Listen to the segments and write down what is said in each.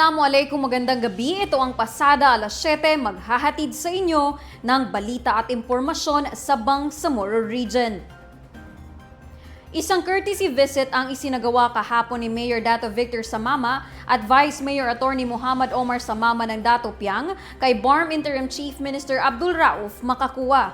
Assalamualaikum, magandang gabi. Ito ang Pasada alas 7, maghahatid sa inyo ng balita at impormasyon sa Bangsamoro Region. Isang courtesy visit ang isinagawa kahapon ni Mayor Dato Victor Samama at Vice Mayor Attorney Muhammad Omar Samama ng Dato Piang kay BARM Interim Chief Minister Abdul Rauf Makakua.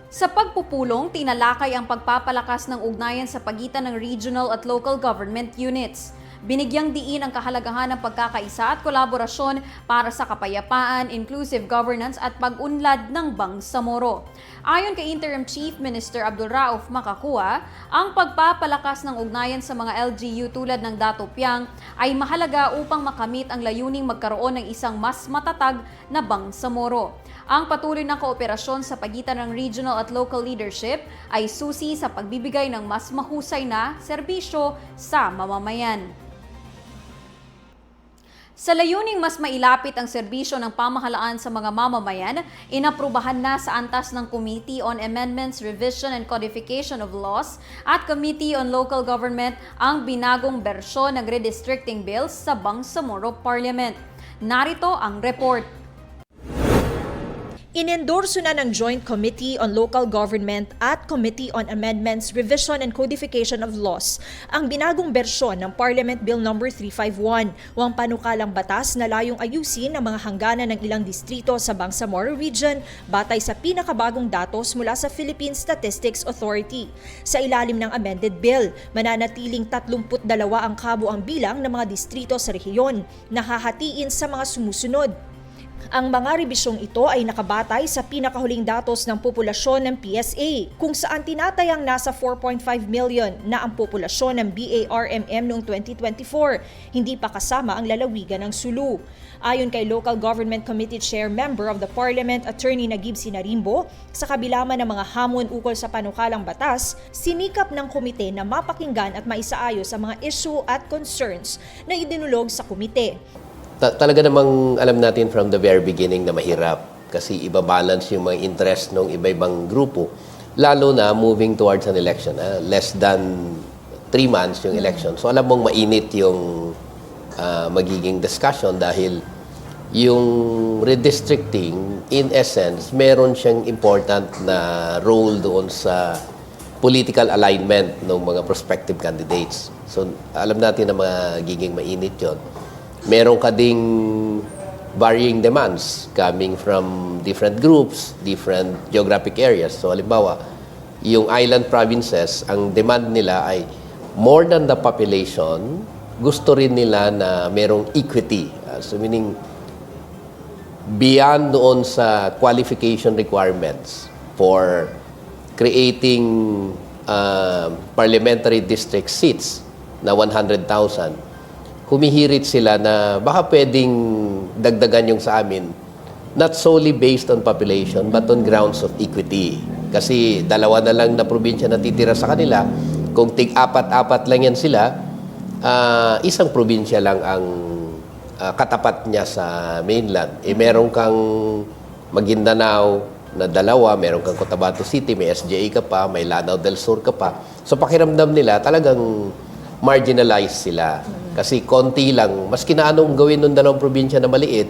Sa pagpupulong, tinalakay ang pagpapalakas ng ugnayan sa pagitan ng regional at local government units. Binigyang diin ang kahalagahan ng pagkakaisa at kolaborasyon para sa kapayapaan, inclusive governance at pag-unlad ng Bangsamoro. Ayon kay Interim Chief Minister Abdul Rauf Makakua, ang pagpapalakas ng ugnayan sa mga LGU tulad ng Dato Piang ay mahalaga upang makamit ang layuning magkaroon ng isang mas matatag na Bangsamoro. Ang patuloy na kooperasyon sa pagitan ng regional at local leadership ay susi sa pagbibigay ng mas mahusay na serbisyo sa mamamayan. Sa layuning mas mailapit ang serbisyo ng pamahalaan sa mga mamamayan, inaprubahan na sa antas ng Committee on Amendments, Revision and Codification of Laws at Committee on Local Government ang binagong bersyon ng redistricting bills sa Bangsamoro Parliament. Narito ang report. Inendorso na ng Joint Committee on Local Government at Committee on Amendments, Revision and Codification of Laws ang binagong bersyon ng Parliament Bill No. 351, ang panukalang batas na layong ayusin ang mga hangganan ng ilang distrito sa Bangsamoro Region batay sa pinakabagong datos mula sa Philippine Statistics Authority. Sa ilalim ng amended bill, mananatiling 32 ang kabuang bilang ng mga distrito sa rehiyon na hahatiin sa mga sumusunod. Ang mga rebisyong ito ay nakabatay sa pinakahuling datos ng populasyon ng PSA, kung saan tinatayang nasa 4.5 million na ang populasyon ng BARMM noong 2024, hindi pa kasama ang lalawigan ng Sulu. Ayon kay Local Government Committee Chair Member of the Parliament, Attorney Nagib Sinarimbo, sa kabila man ng mga hamon ukol sa panukalang batas, sinikap ng komite na mapakinggan at maisaayos ang mga issue at concerns na idinulog sa komite. Talaga namang alam natin from the very beginning na mahirap kasi iba-balance yung mga interest ng iba-ibang grupo, lalo na moving towards an election. Less than 3 months yung election. So alam mong mainit yung magiging discussion dahil yung redistricting, in essence, meron siyang important na role doon sa political alignment ng mga prospective candidates. So alam natin na magiging mainit yun. Meron ka ding varying demands coming from different groups, different geographic areas. So halimbawa, yung island provinces, ang demand nila ay more than the population, gusto rin nila na merong equity. So meaning, beyond doon sa qualification requirements for creating parliamentary district seats na 100,000, humihirit sila na baka pwedeng dagdagan yung sa amin, not solely based on population, but on grounds of equity. Kasi dalawa na lang na probinsya na titira sa kanila, kung tig-apat-apat lang yan sila, isang probinsya lang ang katapat niya sa mainland. Meron kang Maguindanao na dalawa, meron kang Cotabato City, may SJA ka pa, may Lanao del Sur ka pa. So pakiramdam nila, talagang marginalized sila. Kasi konti lang, maski na anong gawin ng dalawang probinsya na maliit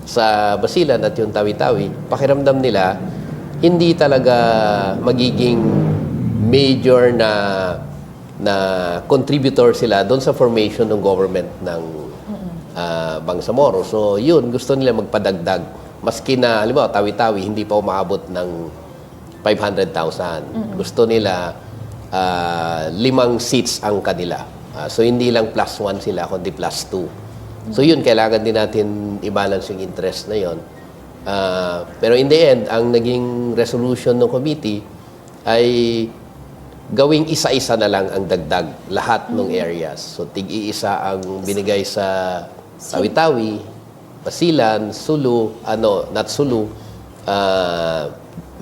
sa Basilan at yung Tawi-Tawi, pakiramdam nila, hindi talaga magiging major na contributor sila doon sa formation ng government ng Bangsamoro. So yun, gusto nila magpadagdag. Maski na, halimbawa, Tawi-Tawi, hindi pa umaabot ng 500,000. Gusto nila 5 seats ang kanila. So hindi lang +1 sila, kundi +2. So yun, kailangan din natin i-balance yung interest na yun. Pero in the end, ang naging resolution ng committee ay gawing isa-isa na lang ang dagdag lahat ng areas. So tig-iisa ang binigay sa Tawi-Tawi, Basilan, Sulu, not Sulu,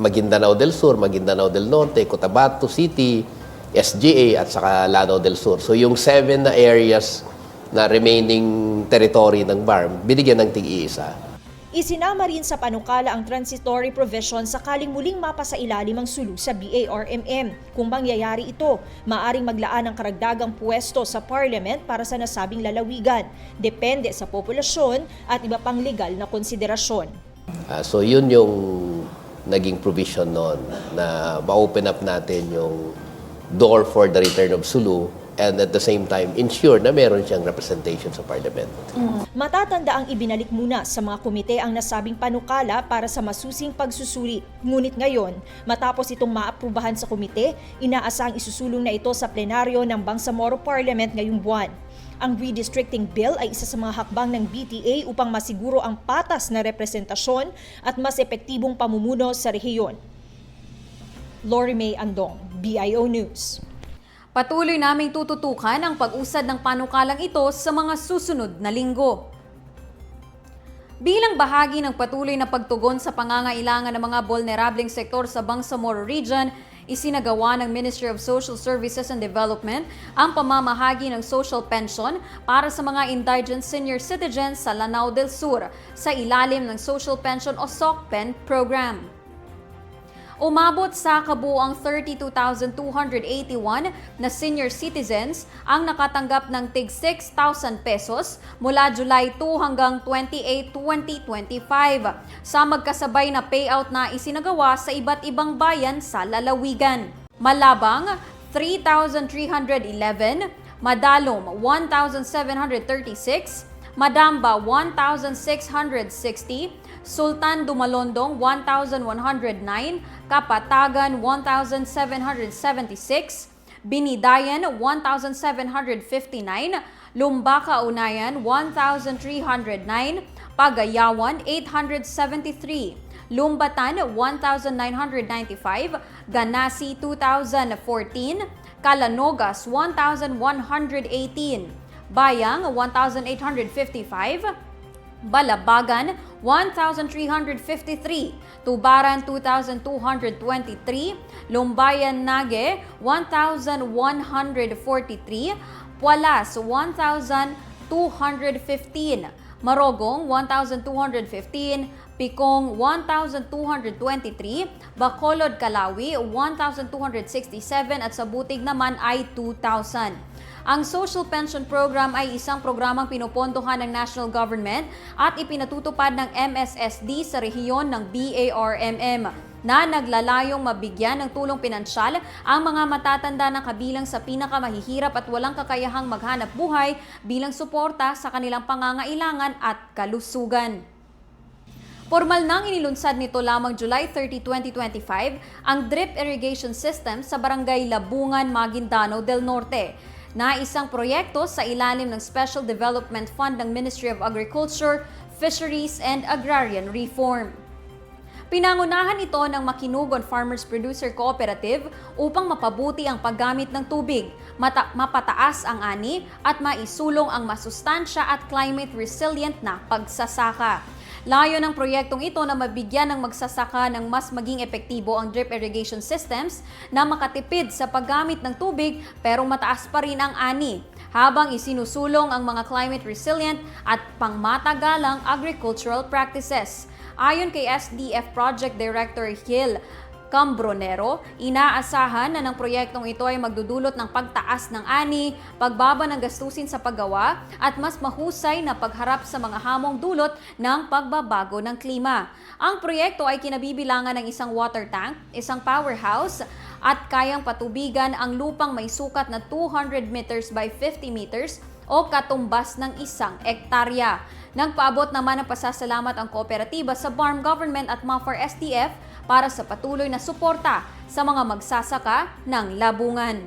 Maguindanao del Sur, Maguindanao del Norte, Cotabato City, SGA at saka Lanao del Sur. So yung 7 na areas na remaining territory ng BARM, binigyan ng tig-iisa. Isinama rin sa panukala ang transitory provision sakaling muling mapasailalim ang Sulu sa BARMM. Kung mangyayari ito, maaring maglaan ng karagdagang pwesto sa Parliament para sa nasabing lalawigan, depende sa populasyon at iba pang legal na konsiderasyon. So yun yung naging provision noon na ma-open up natin yung door for the return of Sulu and at the same time ensure na meron siyang representation sa Parliament. Matatanda ang ibinalik muna sa mga komite ang nasabing panukala para sa masusing pagsusuri. Ngunit ngayon, matapos itong maaprubahan sa komite, inaasang isusulong na ito sa plenaryo ng Bangsamoro Parliament ngayong buwan. Ang redistricting bill ay isa sa mga hakbang ng BTA upang masiguro ang patas na representasyon at mas epektibong pamumuno sa rehiyon. Lori May Andong, BIO News. Patuloy naming tututukan ang pag-usad ng panukalang ito sa mga susunod na linggo. Bilang bahagi ng patuloy na pagtugon sa pangangailangan ng mga vulnerableng sektor sa Bangsamoro Region, isinagawa ng Ministry of Social Services and Development ang pamamahagi ng social pension para sa mga indigent senior citizens sa Lanao del Sur sa ilalim ng Social Pension o SOCPEN program. Umabot sa kabuuang 32,281 na senior citizens ang nakatanggap ng tig 6,000 pesos mula July 2 hanggang 28, 2025 sa magkasabay na payout na isinagawa sa iba't ibang bayan sa lalawigan. Malabang, 3,311, Madalom, 1,736, Madamba, 1,660, Sultan Dumalondong, 1,109, Kapatagan, 1,776, Binidayan, 1,759, Lumbaka Unayan, 1,309, Pagayawan, 873, Lumbatan, 1,995, Ganasi, 2,014, Calanogas, 1,118, Bayang, 1,855, Balabagan, 1,353, Tubaran, 2,223, Lumbayan Nage, 1,143, Pualas, 1,215, Marogong, 1,215, Picong, 1,223, Bacolod, Calawi, 1,267 at sa Butig naman ay 2,000. Ang Social Pension Program ay isang programang pinupondohan ng national government at ipinatutupad ng MSSD sa rehiyon ng BARMM na naglalayong mabigyan ng tulong pinansyal ang mga matatanda na kabilang sa pinakamahihirap at walang kakayahang maghanap buhay bilang suporta sa kanilang pangangailangan at kalusugan. Formal nang inilunsad nito lamang July 30, 2025 ang drip irrigation system sa Barangay Labungan, Maguindanao del Norte, na isang proyekto sa ilalim ng Special Development Fund ng Ministry of Agriculture, Fisheries and Agrarian Reform. Pinangunahan ito ng Makinugon Farmers Producer Cooperative upang mapabuti ang paggamit ng tubig, mapataas ang ani at maisulong ang masustansya at climate resilient na pagsasaka. Layo ng proyektong ito na mabigyan ng magsasaka ng mas maging epektibo ang drip irrigation systems na makatipid sa paggamit ng tubig pero mataas pa rin ang ani, habang isinusulong ang mga climate resilient at pangmatagalang agricultural practices. Ayon kay SDF Project Director Gil Cambronero, inaasahan na ng proyektong ito ay magdudulot ng pagtaas ng ani, pagbaba ng gastusin sa paggawa, at mas mahusay na pagharap sa mga hamong dulot ng pagbabago ng klima. Ang proyekto ay kinabibilangan ng isang water tank, isang powerhouse, at kayang patubigan ang lupang may sukat na 200 meters by 50 meters o katumbas ng 1 ektarya. Nagpaabot naman ng pasasalamat ang kooperatiba sa BARM Government at MAFAR SDF para sa patuloy na suporta sa mga magsasaka ng Labungan.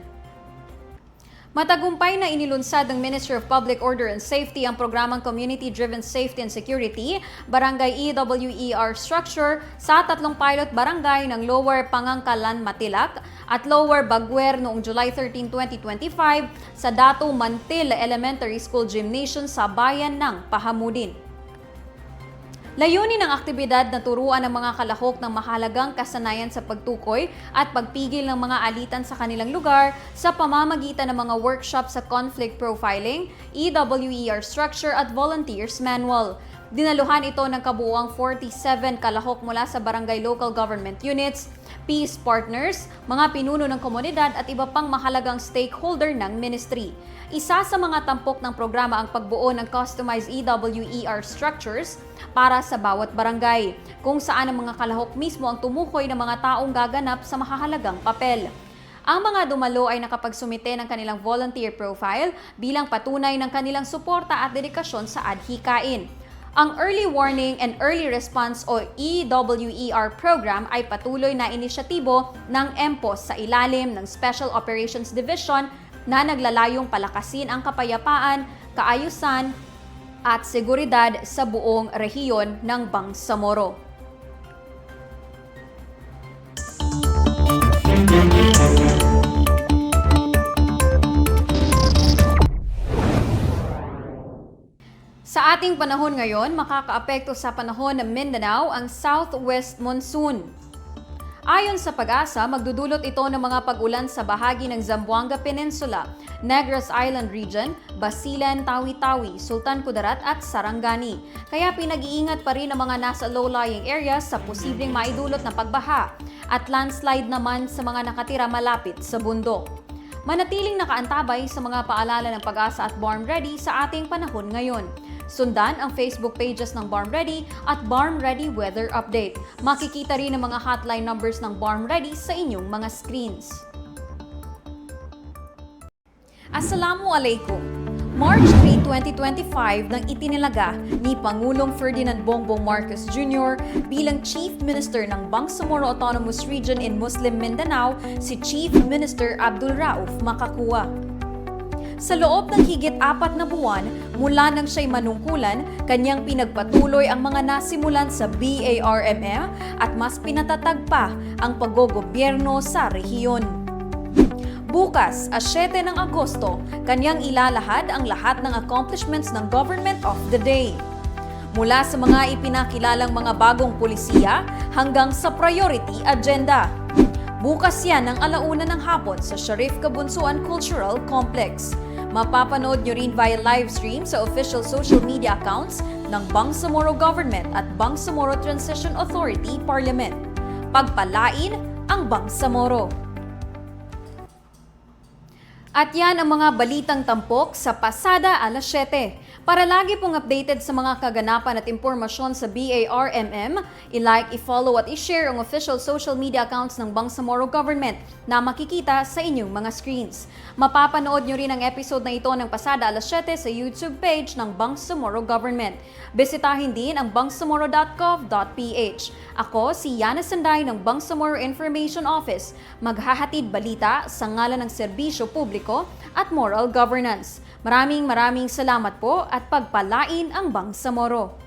Matagumpay na inilunsad ng Ministry of Public Order and Safety ang programang Community-Driven Safety and Security, Barangay EWER Structure sa 3 pilot barangay ng Lower Pangangkalan, Matilak at Lower Baguer noong July 13, 2025 sa Dato Mantil Elementary School Gymnasium sa bayan ng Pahamudin. Layunin ng aktibidad na turuan ng mga kalahok ng mahalagang kasanayan sa pagtukoy at pagpigil ng mga alitan sa kanilang lugar sa pamamagitan ng mga workshop sa conflict profiling, EWER structure at volunteers manual. Dinaluhan ito ng kabuuang 47 kalahok mula sa barangay local government units, peace partners, mga pinuno ng komunidad at iba pang mahalagang stakeholder ng ministry. Isa sa mga tampok ng programa ang pagbuo ng customized EWER structures para sa bawat barangay, kung saan ang mga kalahok mismo ang tumukoy ng mga taong gaganap sa mahahalagang papel. Ang mga dumalo ay nakapagsumite ng kanilang volunteer profile bilang patunay ng kanilang suporta at dedikasyon sa adhikain. Ang Early Warning and Early Response o EWER program ay patuloy na inisyatibo ng MPOS sa ilalim ng Special Operations Division na naglalayong palakasin ang kapayapaan, kaayusan at seguridad sa buong rehiyon ng Bangsamoro. Sa ating panahon ngayon, makakaapekto sa panahon ng Mindanao ang southwest monsoon. Ayon sa Pag-asa, magdudulot ito ng mga pag-ulan sa bahagi ng Zamboanga Peninsula, Negros Island Region, Basilan, Tawi-Tawi, Sultan Kudarat at Sarangani. Kaya pinag-iingat pa rin ang mga nasa low-lying areas sa posibleng maidulot na pagbaha at landslide naman sa mga nakatira malapit sa bundok. Manatiling nakaantabay sa mga paalala ng Pag-asa at Barm Ready sa ating panahon ngayon. Sundan ang Facebook pages ng Barm Ready at Barm Ready Weather Update. Makikita rin ang mga hotline numbers ng Barm Ready sa inyong mga screens. Assalamualaikum! March 3, 2025 nang itinilaga ni Pangulong Ferdinand Bongbong Marcos Jr. bilang Chief Minister ng Bangsamoro Autonomous Region in Muslim Mindanao si Chief Minister Abdul Rauf Makakua. Sa loob ng higit 4 na buwan mula nang siya'y manungkulan, kanyang pinagpatuloy ang mga nasimulan sa BARMM at mas pinatatag pa ang paggogobyerno sa rehiyon. Bukas, 7 ng Agosto, kanyang ilalahad ang lahat ng accomplishments ng Government of the Day. Mula sa mga ipinakilalang mga bagong pulisiya hanggang sa priority agenda. Bukas yan ng 1:00 ng hapon sa Sharif Kabunsuan Cultural Complex. Mapapanood nyo rin via live stream sa official social media accounts ng Bangsamoro Government at Bangsamoro Transition Authority Parliament. Pagpalain ang Bangsamoro. At yan ang mga balitang tampok sa Pasada alas 7. Para lagi pong updated sa mga kaganapan at impormasyon sa BARMM, i-like, i-follow at i-share ang official social media accounts ng Bangsamoro Government na makikita sa inyong mga screens. Mapapanood nyo rin ang episode na ito ng Pasada alas 7 sa YouTube page ng Bangsamoro Government. Bisitahin din ang bangsamoro.gov.ph. Ako si Yana Sanday ng Bangsamoro Information Office, maghahatid balita sa ngalan ng serbisyo publiko at moral governance. Maraming salamat po at pagpalain ang Bangsamoro.